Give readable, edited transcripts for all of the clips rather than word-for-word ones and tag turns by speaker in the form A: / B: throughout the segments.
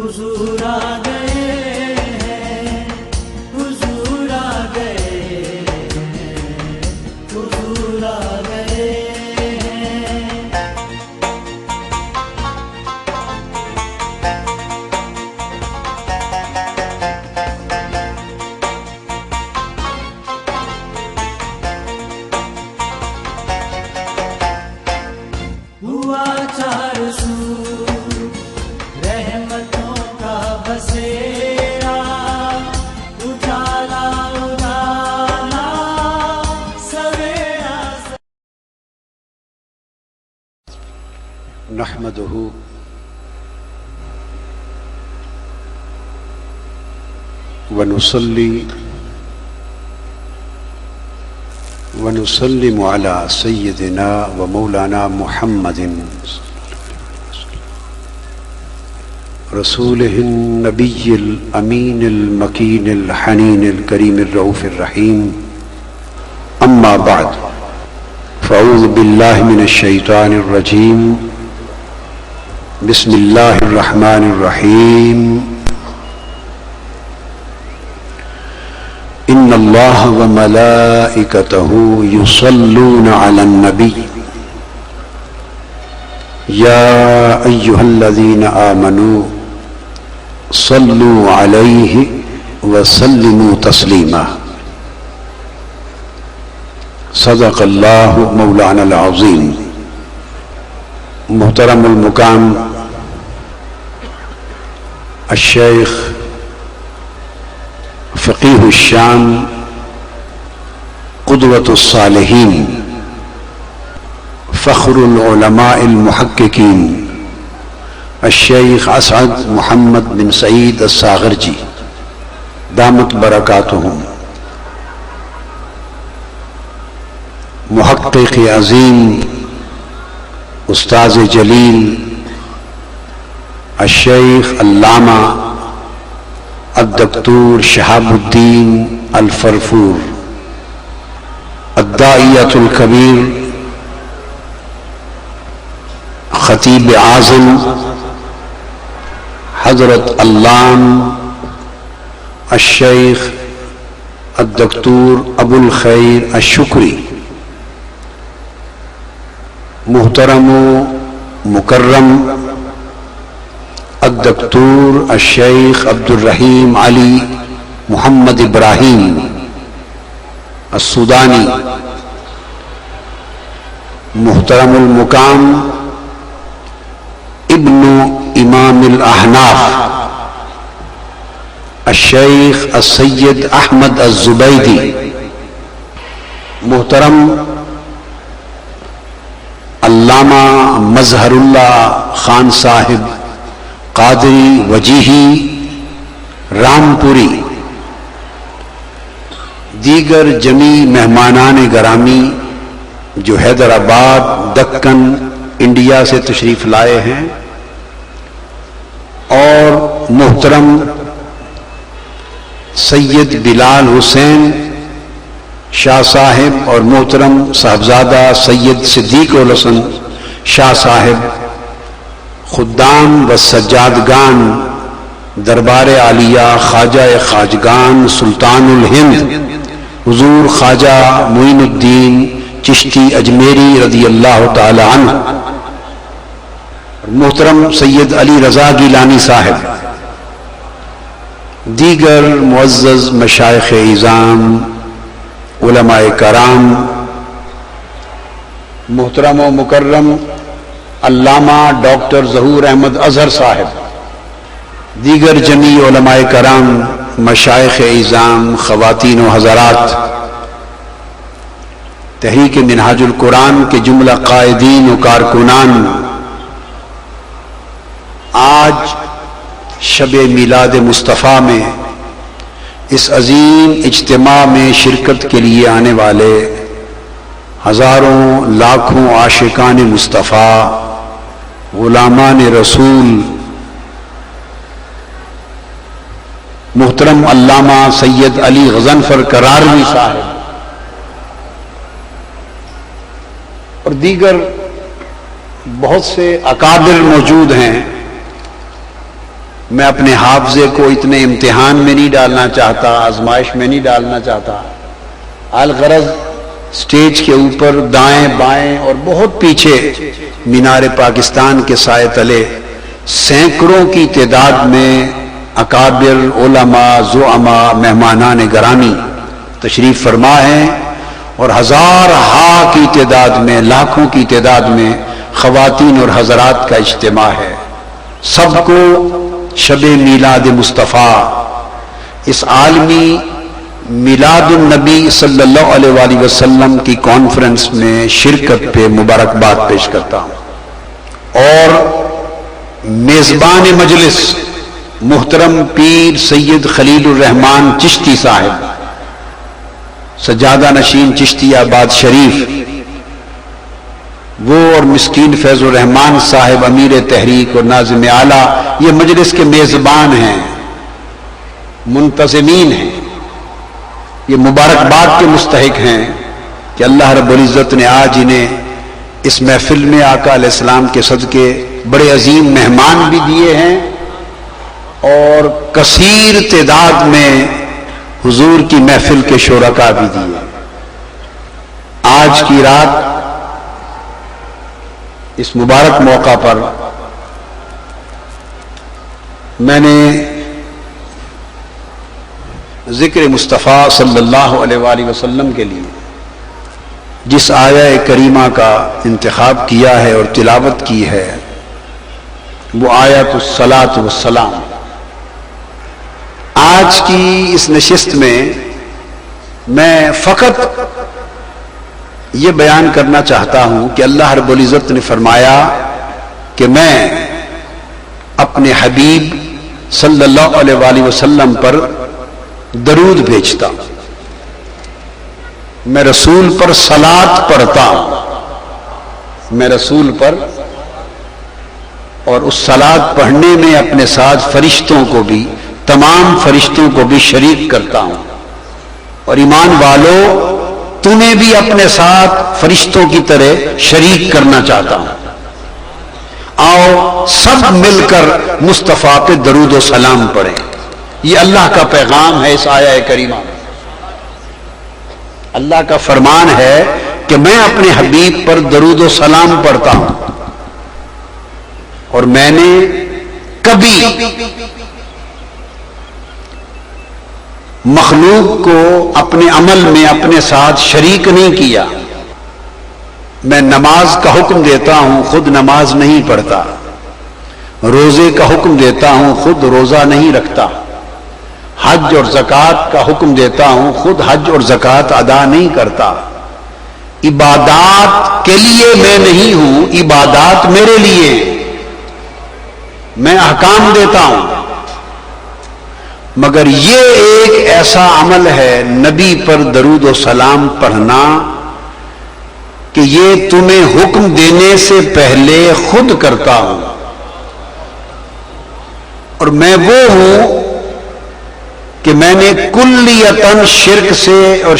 A: حضور آ گئے ہیں، حضور آ گئے ہیں، حضور آ گئے ہیں۔ ہوا چار سو رحمتوں کا بسیرا، اجالا اجالا سویرا۔
B: نحمده ونصلي ونسلم على سيدنا ومولانا محمد رسوله النبي الأمين المكين الحنين الكريم الرؤوف الرحيم، أما بعد، فأعوذ بالله من الشيطان الرجيم، بسم الله الرحمن الرحيم، إن الله وملائكته يصلون على النبي يا أيها الذين آمنوا صلوا عليه وسلموا تسليما۔ صدق الله مولانا العظيم۔ محترم المقام الشیخ فقیہ الشام، قدوۃ الصالحین، فخر العلماء المحققین، الشیخ اسعد محمد بن سعید الساغرجی دامت برکاتہم، محقق عظیم، استاذ جلیل، الشیخ علامہ الدکتور شہاب الدین الفرفور، الداعیۃ الکبیر، خطیب اعظم حضرت علام الشیخ الدکتور ابو الخیر الشکری، محترم و مکرم الدکتور الشیخ عبد الرحیم علی محمد ابراہیم السودانی، محترم المقام ابن امام الاحناف الشیخ السید احمد الزبیدی، محترم علامہ مظہر اللہ خان صاحب قادری وجیہی رامپوری، دیگر جمیع مہمانان گرامی جو حیدرآباد دکن انڈیا سے تشریف لائے ہیں، اور محترم سید بلال حسین شاہ صاحب اور محترم صاحبزادہ سید صدیق الحسن شاہ صاحب، خدام و سجادگان دربار عالیہ خواجہ خواجگان سلطان الہند حضور خواجہ معین الدین چشتی اجمیری رضی اللہ تعالی عنہ، محترم سید علی رضا گیلانی صاحب، دیگر معزز مشائخ اعظام، علماء کرام، محترم و مکرم علامہ ڈاکٹر ظہور احمد اظہر صاحب، دیگر جمیع علماء کرام، مشائخ اعظام، خواتین و حضرات، تحریک منہاج القرآن کے جملہ قائدین و کارکنان، آج شب میلاد مصطفیٰ میں اس عظیم اجتماع میں شرکت کے لیے آنے والے ہزاروں لاکھوں عاشقان مصطفیٰ، غلامان رسول، محترم علامہ سید علی غضنفر کراروی صاحب اور دیگر بہت سے اکابر موجود ہیں، میں اپنے حافظے کو اتنے امتحان میں نہیں ڈالنا چاہتا، آزمائش میں نہیں ڈالنا چاہتا۔ الغرض سٹیج کے اوپر دائیں بائیں اور بہت پیچھے مینار پاکستان کے سائے تلے سینکڑوں کی تعداد میں اکابر علماء زعماء مہمانان گرامی تشریف فرما ہیں، اور ہزار ہا کی تعداد میں لاکھوں کی تعداد میں خواتین اور حضرات کا اجتماع ہے۔ سب کو شب میلاد مصطفیٰ، اس عالمی میلاد النبی صلی اللہ علیہ وآلہ وسلم کی کانفرنس میں شرکت پہ مبارکباد پیش کرتا ہوں، اور میزبان مجلس محترم پیر سید خلیل الرحمان چشتی صاحب، سجادہ نشین چشتی آباد شریف، وہ اور مسکین فیض الرحمان صاحب امیر تحریک اور ناظم اعلیٰ یہ مجلس کے میزبان ہیں، منتظمین ہیں، یہ مبارکباد کے مستحق ہیں کہ اللہ رب العزت نے آج انہیں اس محفل میں آقا علیہ السلام کے صدقے بڑے عظیم مہمان بھی دیے ہیں، اور کثیر تعداد میں حضور کی محفل کے شرکاء بھی دیے۔ آج کی رات اس مبارک موقع پر میں نے ذکر مصطفیٰ صلی اللہ علیہ وآلہ وسلم کے لیے جس آیہ کریمہ کا انتخاب کیا ہے اور تلاوت کی ہے وہ آیت الصلاۃ والسلام۔ آج کی اس نشست میں فقط یہ بیان کرنا چاہتا ہوں کہ اللہ رب العزت نے فرمایا کہ میں اپنے حبیب صلی اللہ علیہ وآلہ وسلم پر درود بھیجتا ہوں، میں رسول پر صلات پڑھتا ہوں، میں رسول پر، اور اس صلات پڑھنے میں اپنے ساتھ فرشتوں کو بھی، تمام فرشتوں کو بھی شریک کرتا ہوں، اور ایمان والو تمہیں بھی اپنے ساتھ فرشتوں کی طرح شریک کرنا چاہتا ہوں۔ آؤ سب مل کر مصطفیٰ پہ درود و سلام پڑھیں۔ یہ اللہ کا پیغام ہے اس آیہ کریمہ میں، اللہ کا فرمان ہے کہ میں اپنے حبیب پر درود و سلام پڑھتا ہوں، اور میں نے کبھی مخلوق کو اپنے عمل میں اپنے ساتھ شریک نہیں کیا۔ میں نماز کا حکم دیتا ہوں، خود نماز نہیں پڑھتا، روزے کا حکم دیتا ہوں، خود روزہ نہیں رکھتا، حج اور زکوٰۃ کا حکم دیتا ہوں، خود حج اور زکوٰۃ ادا نہیں کرتا۔ عبادات کے لیے میں نہیں ہوں، عبادات میرے لیے، میں احکام دیتا ہوں، مگر یہ ایک ایسا عمل ہے نبی پر درود و سلام پڑھنا کہ یہ تمہیں حکم دینے سے پہلے خود کرتا ہوں، اور میں وہ ہوں کہ میں نے کلیتاً شرک سے اور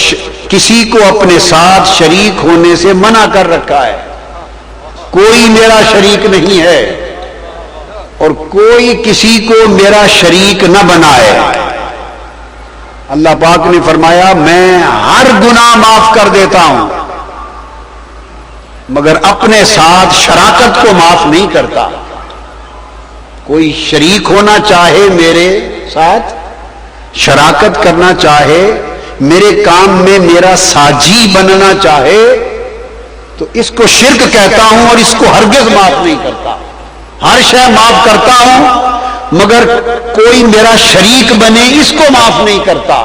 B: کسی کو اپنے ساتھ شریک ہونے سے منع کر رکھا ہے۔ کوئی میرا شریک نہیں ہے، اور کوئی کسی کو میرا شریک نہ بنائے۔ اللہ پاک نے فرمایا میں ہر گناہ معاف کر دیتا ہوں، مگر اپنے ساتھ شراکت کو معاف نہیں کرتا۔ کوئی شریک ہونا چاہے میرے ساتھ، شراکت کرنا چاہے، میرے کام میں میرا ساجی بننا چاہے، تو اس کو شرک کہتا ہوں، اور اس کو ہرگز معاف نہیں کرتا۔ ہر شے معاف کرتا ہوں، مگر کوئی میرا شریک بنے اس کو معاف نہیں کرتا۔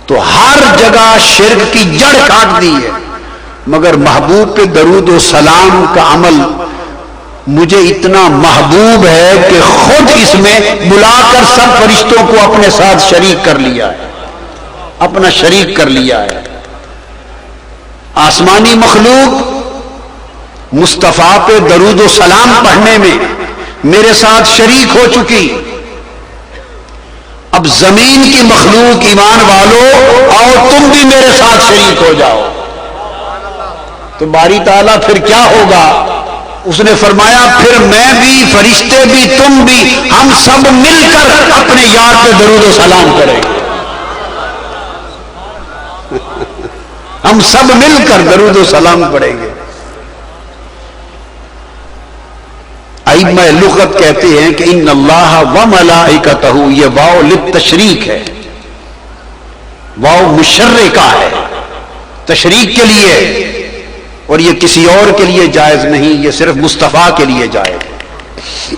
B: تو ہر جگہ شرک کی جڑ کاٹ دی ہے، مگر محبوب پہ درود و سلام کا عمل مجھے اتنا محبوب ہے کہ خود اس میں بلا کر سب فرشتوں کو اپنے ساتھ شریک کر لیا ہے، اپنا شریک کر لیا ہے۔ آسمانی مخلوق مصطفیٰ پہ درود و سلام پڑھنے میں میرے ساتھ شریک ہو چکی، اب زمین کی مخلوق ایمان والو آؤ تم بھی میرے ساتھ شریک ہو جاؤ۔ تو باری تعالیٰ پھر کیا ہوگا؟ اس نے فرمایا پھر میں بھی، فرشتے بھی، تم بھی، ہم سب مل کر اپنے یار پہ درود و سلام کریں گے. ہم سب مل کر درود و سلام پڑھیں گے. ائمہ لغت کہتے ہیں کہ ان اللہ و ملائکتہ، یہ واو للتشریک ہے، واو مشرکہ ہے، تشریک کے لیے، اور یہ کسی اور کے لیے جائز نہیں، یہ صرف مصطفیٰ کے لیے جائز ہے.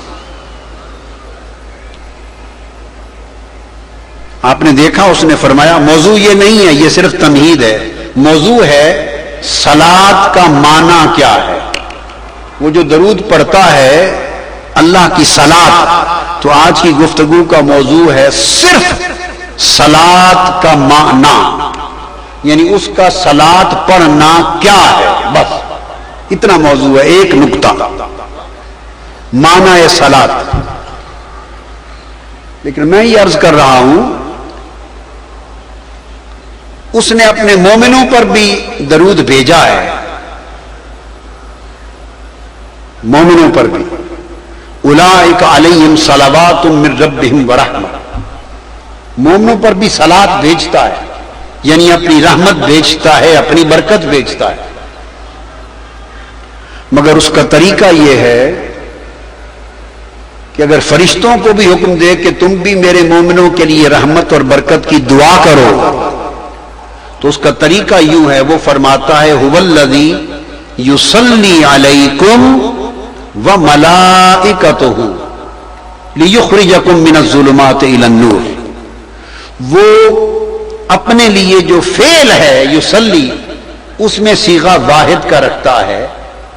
B: آپ نے دیکھا اس نے فرمایا موضوع یہ نہیں ہے، یہ صرف تمہید ہے، موضوع ہے صلاۃ کا معنی کیا ہے. وہ جو درود پڑھتا ہے اللہ کی صلاۃ، تو آج کی گفتگو کا موضوع ہے صرف صلاۃ کا معنی، یعنی اس کا صلاۃ پڑھنا کیا ہے، بس اتنا موضوع ہے. ایک نقطہ معنی صلاۃ. لیکن میں یہ عرض کر رہا ہوں اس نے اپنے مومنوں پر بھی درود بھیجا ہے، مومنوں پر بھی. اولئک علیہم صلوات من ربہم ورحمہ، مومنوں پر بھی صلاۃ بھیجتا ہے، یعنی اپنی رحمت بھیجتا ہے، اپنی برکت بھیجتا ہے. مگر اس کا طریقہ یہ ہے کہ اگر فرشتوں کو بھی حکم دے کہ تم بھی میرے مومنوں کے لیے رحمت اور برکت کی دعا کرو، تو اس کا طریقہ یوں ہے، وہ فرماتا ہے هو الذی یصلی علیکم وملائکتہ لیخرجکم من الظلمات الی النور. وہ اپنے لیے جو فعل ہے یصلی، اس میں صیغہ واحد کا رکھتا ہے،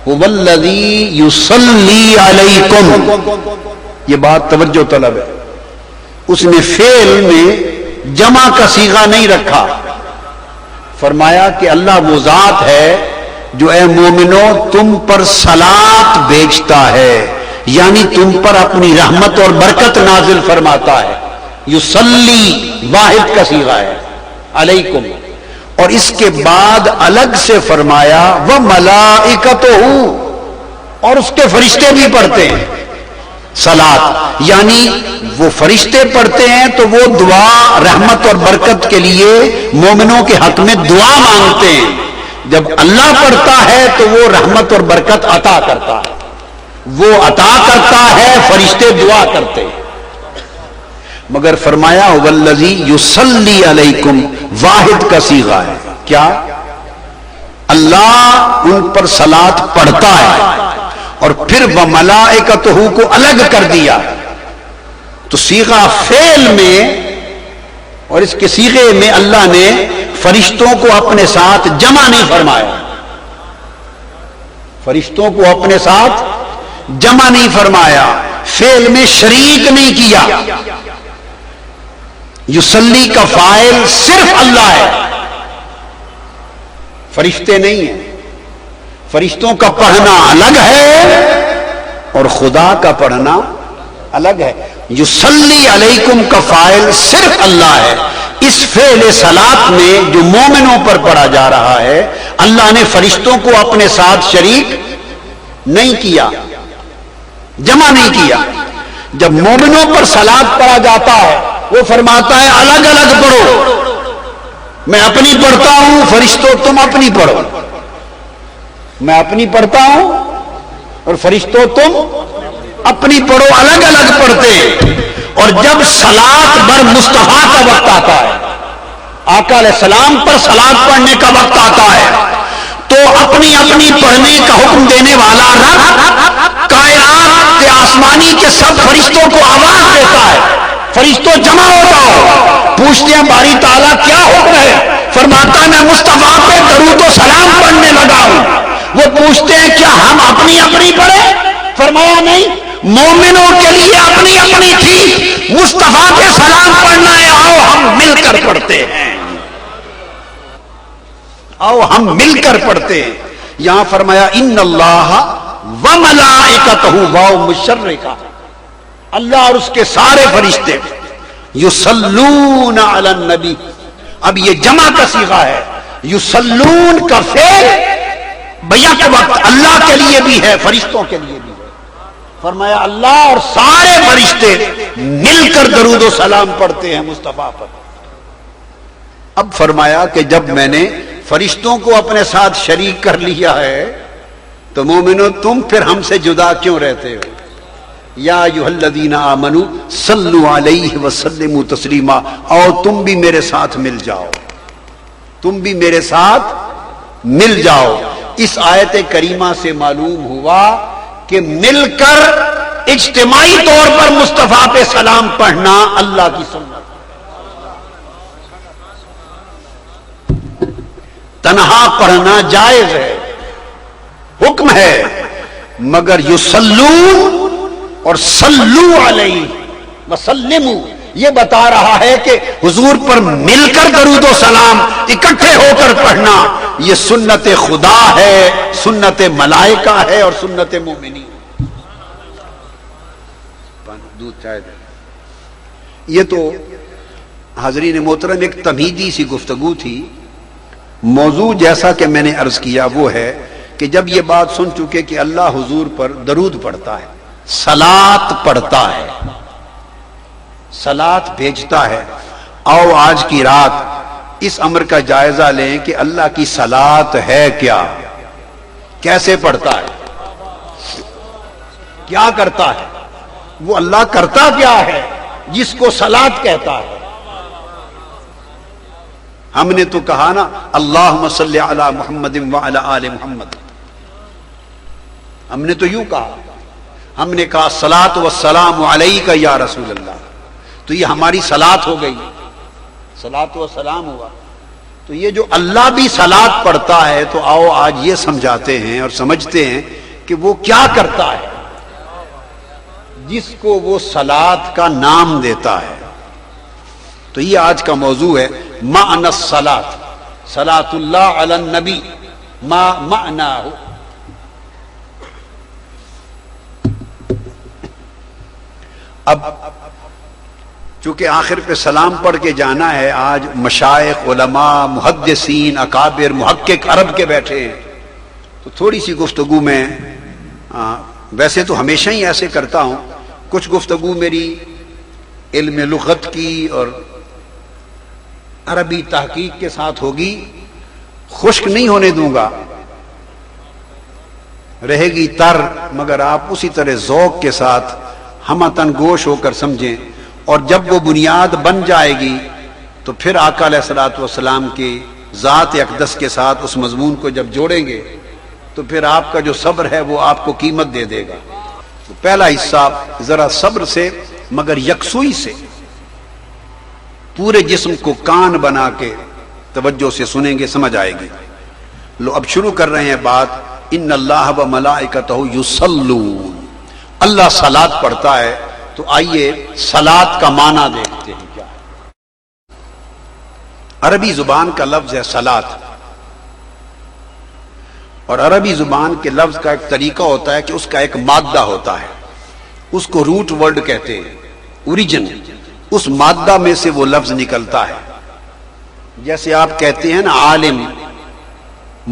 B: هو الذی یصلی علیکم. یہ بات توجہ طلب ہے، اس نے فعل میں جمع کا صیغہ نہیں رکھا. فرمایا کہ اللہ وہ ذات ہے جو اے مومنو تم پر صلاۃ بھیجتا ہے، یعنی تم پر اپنی رحمت اور برکت نازل فرماتا ہے. یصلی واحد کا صیغہ ہے علیکم، اور اس کے بعد الگ سے فرمایا وملائکتہ، اور اس کے فرشتے بھی پڑھتے ہیں صلاۃ، یعنی وہ فرشتے پڑھتے ہیں تو وہ دعا رحمت اور برکت کے لیے مومنوں کے حق میں دعا مانگتے ہیں. جب اللہ پڑھتا ہے تو وہ رحمت اور برکت عطا کرتا ہے، وہ عطا کرتا ہے، فرشتے دعا کرتے ہیں. مگر فرمایا هو الذی یصلی علیکم واحد کا صیغہ ہے. کیا اللہ ان پر صلاۃ پڑھتا ہے، اور پھر وملائکتہ کو الگ کر دیا. تو صیغہ فعل میں اور اس کے صیغے میں اللہ نے فرشتوں کو اپنے ساتھ جمع نہیں فرمایا، فرشتوں کو اپنے ساتھ جمع نہیں فرمایا، فعل میں شریک نہیں کیا. یصلی کا فاعل صرف اللہ ہے، فرشتے نہیں ہیں. فرشتوں کا پڑھنا الگ ہے اور خدا کا پڑھنا الگ ہے. یصلی علیکم کا فاعل صرف اللہ ہے. اس فعل صلاۃ میں جو مومنوں پر پڑھا جا رہا ہے، اللہ نے فرشتوں کو اپنے ساتھ شریک نہیں کیا، جمع نہیں کیا. جب مومنوں پر صلاۃ پڑھا جاتا ہے وہ فرماتا ہے الگ الگ پڑھو، میں اپنی پڑھتا ہوں، فرشتوں تم اپنی پڑھو. میں اپنی پڑھتا ہوں اور فرشتوں تم اپنی پڑھو، الگ الگ پڑھتے. اور جب صلاۃ بر مصطفیٰ کا وقت آتا ہے، آقا علیہ السلام پر صلاۃ پڑھنے کا وقت آتا ہے، تو اپنی اپنی پڑھنے کا حکم دینے والا رب کائنات کے آسمانی کے سب فرشتوں کو آواز دیتا ہے، فرشتوں جمع ہو جاؤ. پوچھتے ہیں باری تعالیٰ کیا حکم ہے؟ فرماتا ہے میں مصطفیٰ پہ درود و سلام پڑھنے لگا ہوں. وہ پوچھتے ہیں کیا ہم اپنی اپنی پڑھیں؟ فرمایا نہیں، مومنوں کے لیے اپنی اپنی تھی، مصطفیٰ پہ سلام پڑھنا ہے، آؤ ہم مل کر پڑھتے ہیں، آؤ ہم مل کر پڑھتے ہیں. یہاں فرمایا ان اللہ وملائکتہ، واو مشرکہ، اللہ اور اس کے سارے فرشتے یصلون علی النبی. اب یہ جمع کا صیغہ ہے، یصلون کا فعل بیک وقت اللہ کے لیے بھی ہے، فرشتوں کے لیے بھی ہے۔ فرمایا اللہ اور سارے فرشتے مل کر درود و سلام پڑھتے ہیں مصطفیٰ پر۔ اب فرمایا کہ جب میں نے فرشتوں کو اپنے ساتھ شریک کر لیا ہے تو مومنو تم پھر ہم سے جدا کیوں رہتے ہو؟ یا ایھا الذین آمنوا صلوا علیہ وسلموا تسلیما، اور تم بھی میرے ساتھ مل جاؤ، تم بھی میرے ساتھ مل جاؤ۔ اس آیت کریمہ سے معلوم ہوا کہ مل کر اجتماعی طور پر مصطفیٰ پہ سلام پڑھنا اللہ کی سنت، تنہا پڑھنا جائز ہے، حکم ہے، مگر یصلون اور صلو علیہ وسلموا یہ بتا رہا ہے کہ حضور پر مل کر درود و سلام اکٹھے ہو کر پڑھنا یہ سنت خدا ہے، سنت ملائکہ ہے اور سنت مومنین۔ دودھ چائے دے۔ یہ تو حاضرین محترم ایک تمہیدی سی گفتگو تھی۔ موضوع جیسا کہ میں نے عرض کیا وہ ہے کہ جب یہ بات سن چکے کہ اللہ حضور پر درود پڑھتا ہے، صلاۃ پڑھتا ہے، صلاۃ بھیجتا ہے، آؤ آج کی رات اس امر کا جائزہ لیں کہ اللہ کی صلاۃ ہے کیا، کیسے پڑھتا ہے، کیا کرتا ہے، وہ اللہ کرتا کیا ہے جس کو صلاۃ کہتا ہے۔ ہم نے تو کہا نا اللہم صلی علی محمد وعلی آل محمد، ہم نے تو یوں کہا، ہم نے کہا الصلاۃ والسلام علیک یا رسول اللہ، تو یہ ہماری صلاۃ ہو گئی، صلاۃ و سلام ہوا۔ تو یہ جو اللہ بھی صلاۃ پڑھتا ہے تو آؤ آج یہ سمجھاتے ہیں اور سمجھتے ہیں کہ وہ کیا کرتا ہے جس کو وہ صلاۃ کا نام دیتا ہے۔ تو یہ آج کا موضوع ہے، معنی الصلاۃ، صلاۃ اللہ علی النبی، ما معناہ۔ اب چونکہ آخر پہ سلام پڑھ کے جانا ہے، آج مشائخ، علماء، محدثین، اکابر، محقق عرب کے بیٹھے ہیں، تو تھوڑی سی گفتگو میں ویسے تو ہمیشہ ہی ایسے کرتا ہوں، کچھ گفتگو میری علم لغت کی اور عربی تحقیق کے ساتھ ہوگی، خشک نہیں ہونے دوں گا، رہے گی تر، مگر آپ اسی طرح ذوق کے ساتھ ہمتن گوش ہو کر سمجھیں، اور جب وہ بنیاد بن جائے گی تو پھر آقا علیہ الصلوۃ والسلام کی ذات اقدس کے ساتھ اس مضمون کو جب جوڑیں گے تو پھر آپ کا جو صبر ہے وہ آپ کو قیمت دے دے گا۔ تو پہلا حصہ ذرا صبر سے مگر یکسوئی سے پورے جسم کو کان بنا کے توجہ سے سنیں گے، سمجھ آئے گی۔ لو اب شروع کر رہے ہیں بات، ان اللہ و ملائکتہ یصلون، اللہ صلاۃ پڑھتا ہے، تو آئیے صلاۃ کا معنی دیکھتے ہیں کیا ہے۔ عربی زبان کا لفظ ہے صلاۃ، اور عربی زبان کے لفظ کا ایک طریقہ ہوتا ہے کہ اس کا ایک مادہ ہوتا ہے، اس کو روٹ ورڈ کہتے ہیں، اوریجن، اس مادہ میں سے وہ لفظ نکلتا ہے۔ جیسے آپ کہتے ہیں نا عالم،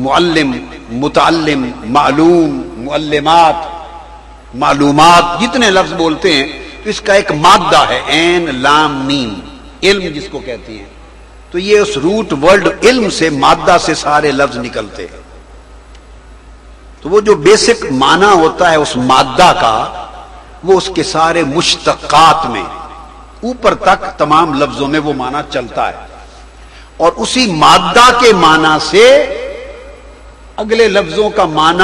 B: معلم، متعلم، معلوم، معلمات، معلومات، جتنے لفظ بولتے ہیں تو اس کا ایک مادہ ہے، عین لام میم، علم جس کو کہتی ہیں۔ تو یہ اس روٹ ورڈ علم سے، مادہ سے سارے لفظ نکلتے ہیں۔ تو وہ جو بیسک معنی ہوتا ہے اس مادہ کا، وہ اس کے سارے مشتقات میں اوپر تک تمام لفظوں میں وہ معنی چلتا ہے، اور اسی مادہ کے معنی سے اگلے لفظوں کا معنی